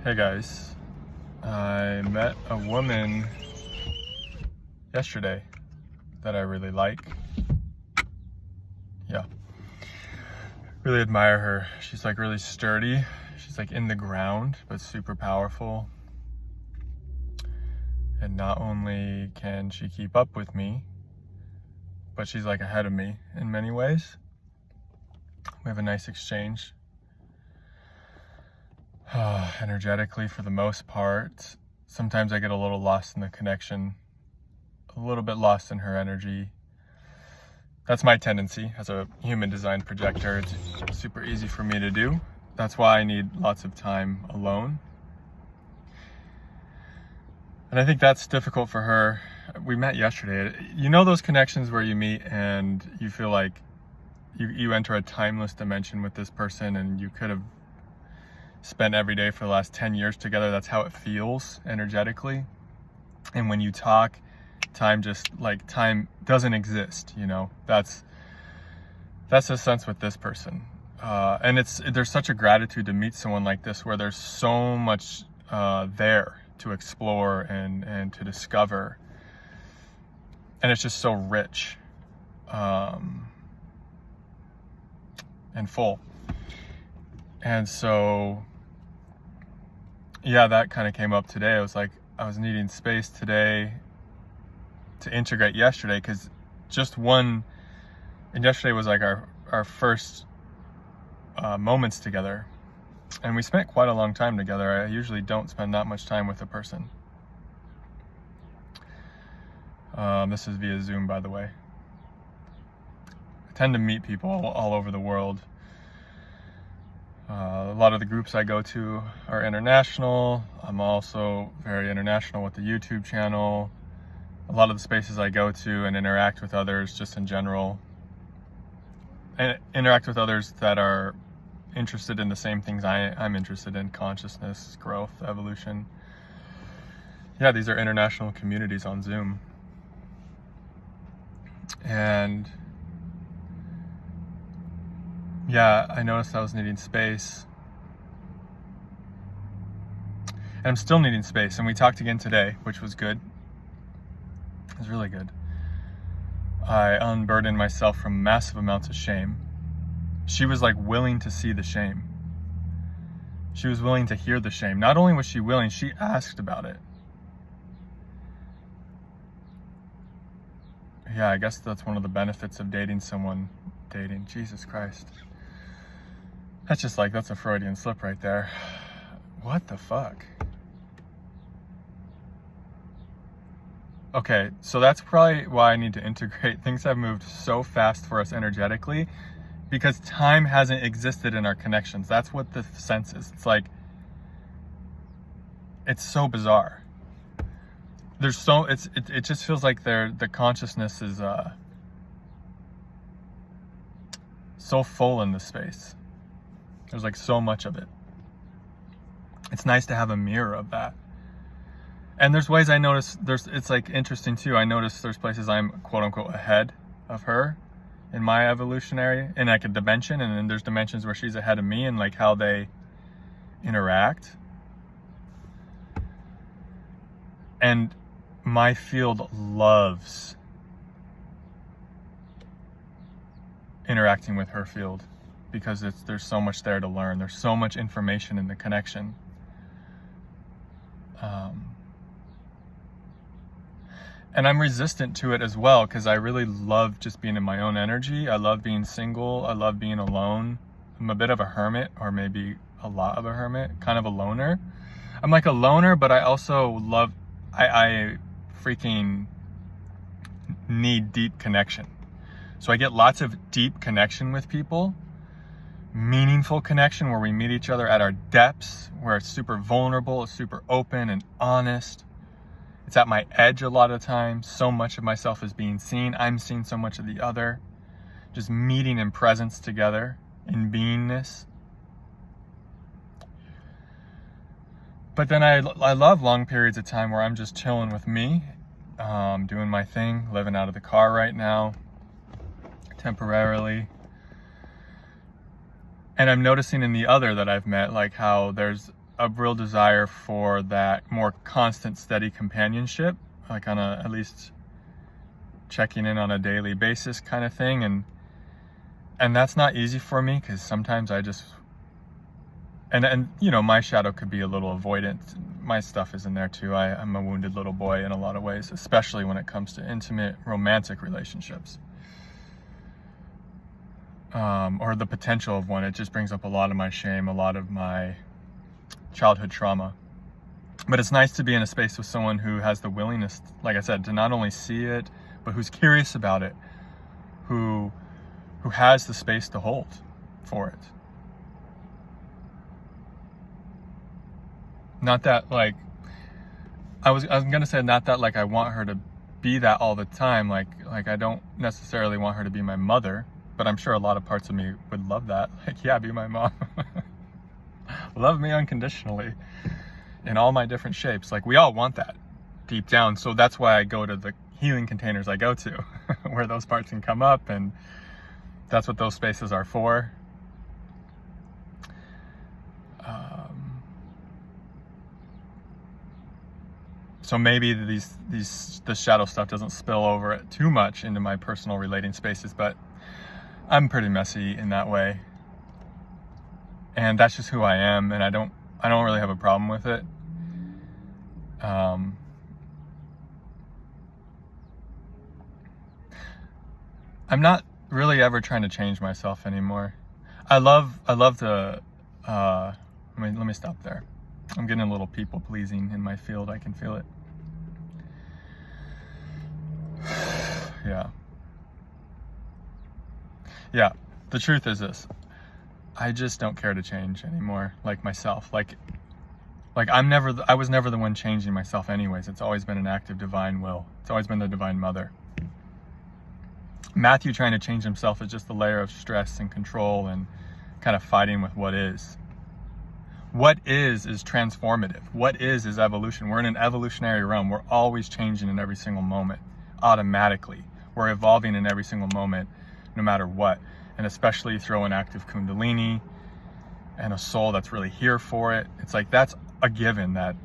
Hey guys, I met a woman yesterday that I really like. Yeah, really admire her. She's like really sturdy. She's like in the ground, but super powerful. And not only can she keep up with me, but she's like ahead of me in many ways. We have a nice exchange. Energetically, for the most part. Sometimes I get a little lost in the connection, a little bit lost in her energy. That's my tendency as a human design projector. It's super easy for me to do. That's why I need lots of time alone. And I think that's difficult for her. We met yesterday. You know those connections where you meet and you feel like you enter a timeless dimension with this person and you could have spent every day for the last 10 years together. That's how it feels energetically. And when you talk, time doesn't exist, you know. That's the sense with this person. And there's such a gratitude to meet someone like this, where there's so much there to explore and to discover. And it's just so rich and full. And so, yeah, that kind of came up today. I was needing space today to integrate yesterday, because and yesterday was like our first moments together. And we spent quite a long time together. I usually don't spend that much time with a person. This is via Zoom, by the way. I tend to meet people all over the world. A lot of the groups I go to are international. I'm also very international with the YouTube channel. A lot of the spaces I go to and interact with others just in general, and interact with others that are interested in the same things I'm interested in: consciousness, growth, evolution. Yeah, these are international communities on Zoom. And yeah, I noticed I was needing space. And I'm still needing space. And we talked again today, which was good. It was really good. I unburdened myself from massive amounts of shame. She was like willing to see the shame. She was willing to hear the shame. Not only was she willing, she asked about it. Yeah, I guess that's one of the benefits of dating. Jesus Christ. That's a Freudian slip right there. What the fuck? Okay, so that's probably why I need to integrate. Things have moved so fast for us energetically because time hasn't existed in our connections. That's what the sense is. It's so bizarre. It just feels like the consciousness is so full in this space. There's like so much of it. It's nice to have a mirror of that. And there's ways I notice it's like interesting too. I notice there's places I'm quote unquote ahead of her in my evolutionary, in like a dimension, and then there's dimensions where she's ahead of me and like how they interact. And my field loves interacting with her field because there's so much there to learn. There's so much information in the connection. And I'm resistant to it as well because I really love just being in my own energy. I love being single. I love being alone. I'm a bit of a hermit, or maybe a lot of a hermit, kind of a loner. I'm like a loner, but I also love, I freaking need deep connection. So I get lots of deep connection with people, meaningful connection where we meet each other at our depths, where it's super vulnerable, it's super open and honest. It's at my edge a lot of times. So much of myself is being seen. I'm seeing so much of the other. Just meeting in presence together, in beingness. But then I love long periods of time where I'm just chilling with me, doing my thing, living out of the car right now, temporarily. And I'm noticing in the other that I've met, like how there's a real desire for that more constant, steady companionship, like on a, at least checking in on a daily basis kind of thing. And that's not easy for me, because sometimes I just, and you know, my shadow could be a little avoidant. My stuff is in there too. I'm a wounded little boy in a lot of ways, especially when it comes to intimate romantic relationships. Or the potential of one. It just brings up a lot of my shame, a lot of my childhood trauma. But it's nice to be in a space with someone who has the willingness, like I said, to not only see it, but who's curious about it, who has the space to hold for it. Not that, like, I was gonna say, not that like I want her to be that all the time, like I don't necessarily want her to be my mother, but I'm sure a lot of parts of me would love that. Like, yeah, be my mom. Love me unconditionally in all my different shapes. Like, we all want that deep down. So that's why I go to the healing containers I go to, where those parts can come up, and that's what those spaces are for. So maybe the shadow stuff doesn't spill over too much into my personal relating spaces, but I'm pretty messy in that way. And that's just who I am, and I don't really have a problem with it. I'm not really ever trying to change myself anymore. I love the let me stop there. I'm getting a little people pleasing in my field. I can feel it. Yeah, the truth is this. I just don't care to change anymore, like myself. Like I was never the one changing myself anyways. It's always been an act of divine will. It's always been the Divine Mother. Matthew trying to change himself is just a layer of stress and control and kind of fighting with what is. What is transformative. What is evolution. We're in an evolutionary realm. We're always changing in every single moment, automatically. We're evolving in every single moment, no matter what. And especially throw an active Kundalini and a soul that's really here for it. It's like, that's a given that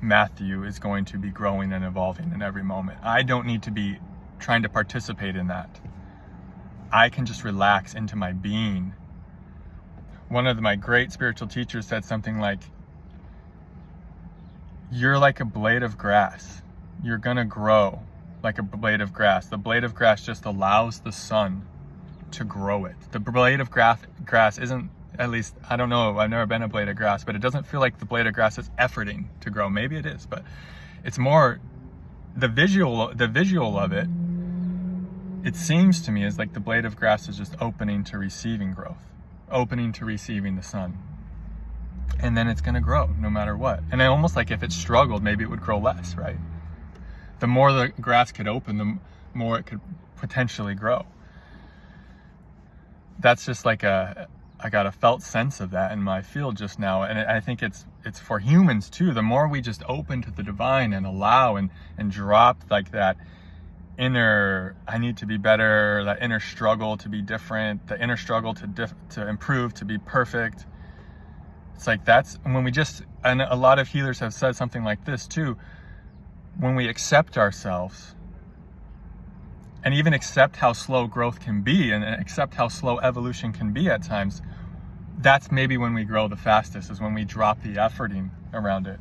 Matthew is going to be growing and evolving in every moment. I don't need to be trying to participate in that. I can just relax into my being. One of my great spiritual teachers said something like, you're like a blade of grass. You're gonna grow like a blade of grass. The blade of grass just allows the sun to grow it. The blade of grass isn't, at least, I don't know, I've never been a blade of grass, but it doesn't feel like the blade of grass is efforting to grow. Maybe it is, but it's more the visual of it. It seems to me as like the blade of grass is just opening to receiving growth, opening to receiving the sun. And then it's gonna grow no matter what. And I almost like, if it struggled, maybe it would grow less, right? The more the grass could open, the more it could potentially grow. That's just like I got a felt sense of that in my field just now. And I think it's for humans too. The more we just open to the divine and allow and drop like that inner, I need to be better, that inner struggle to be different, the inner struggle to improve, to be perfect. It's like, that's when we just, and a lot of healers have said something like this too, when we accept ourselves and even accept how slow growth can be and accept how slow evolution can be at times, that's maybe when we grow the fastest, is when we drop the efforting around it.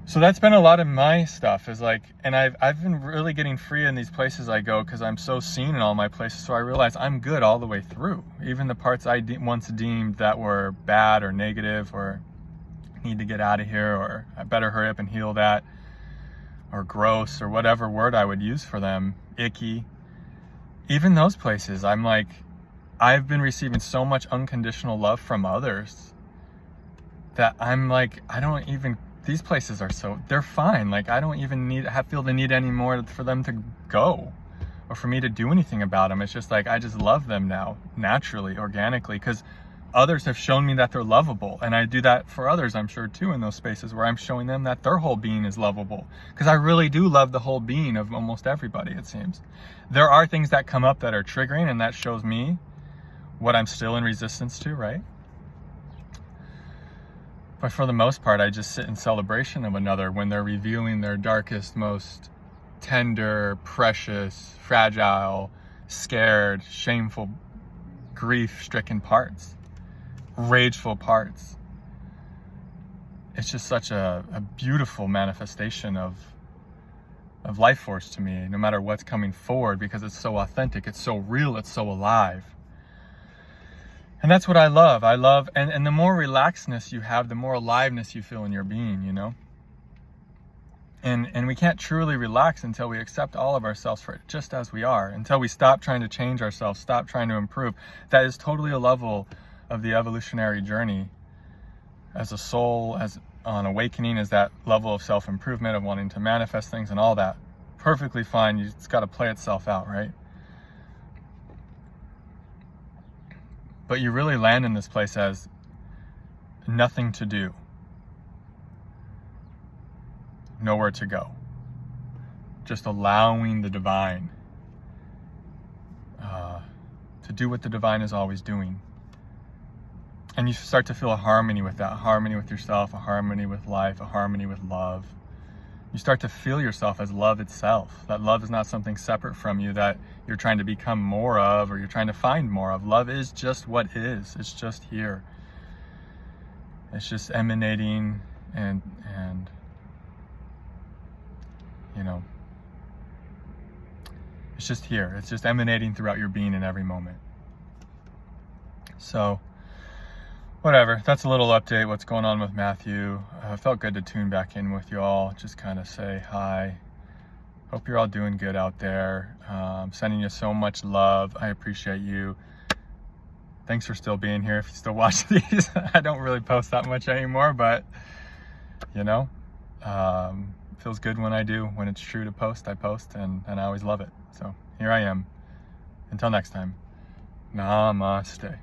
So that's been a lot of my stuff, is like, and I've been really getting free in these places I go, because I'm so seen in all my places. So I realize I'm good all the way through, even the parts I once deemed that were bad or negative or need to get out of here, or I better hurry up and heal that, or gross, or whatever word I would use for them, icky. Even those places, I'm like, I've been receiving so much unconditional love from others that I'm like, these places are they're fine. Like, I don't even feel the need anymore for them to go or for me to do anything about them. It's just like, I just love them now, naturally, organically, because others have shown me that they're lovable. And I do that for others, I'm sure too, in those spaces where I'm showing them that their whole being is lovable. Because I really do love the whole being of almost everybody, it seems. There are things that come up that are triggering, and that shows me what I'm still in resistance to, right? But for the most part, I just sit in celebration of another when they're revealing their darkest, most tender, precious, fragile, scared, shameful, grief-stricken parts, rageful parts. It's just such a beautiful manifestation of life force to me, no matter what's coming forward, because it's so authentic, it's so real, it's so alive. And that's what I love. And the more relaxedness you have, the more aliveness you feel in your being, you know? And we can't truly relax until we accept all of ourselves for just as we are, until we stop trying to change ourselves, stop trying to improve. That is totally a level of the evolutionary journey as a soul, as on awakening, is that level of self-improvement, of wanting to manifest things and all that. Perfectly fine. It's got to play itself out, right? But you really land in this place as nothing to do, nowhere to go, just allowing the divine to do what the divine is always doing. And you start to feel a harmony with that, a harmony with yourself, a harmony with life, a harmony with love. You start to feel yourself as love itself. That love is not something separate from you that you're trying to become more of or you're trying to find more of. Love is just what is. It's just here. It's just emanating and you know, it's just here. It's just emanating throughout your being in every moment. So, whatever, that's a little update, what's going on with Matthew. Felt good to tune back in with you all, just kind of say hi. Hope you're all doing good out there. Sending you so much love. I appreciate you. Thanks for still being here. If you still watch these, I don't really post that much anymore, but you know, feels good when I do. When it's true to post, I post, and I always love it. So here I am. Until next time, namaste.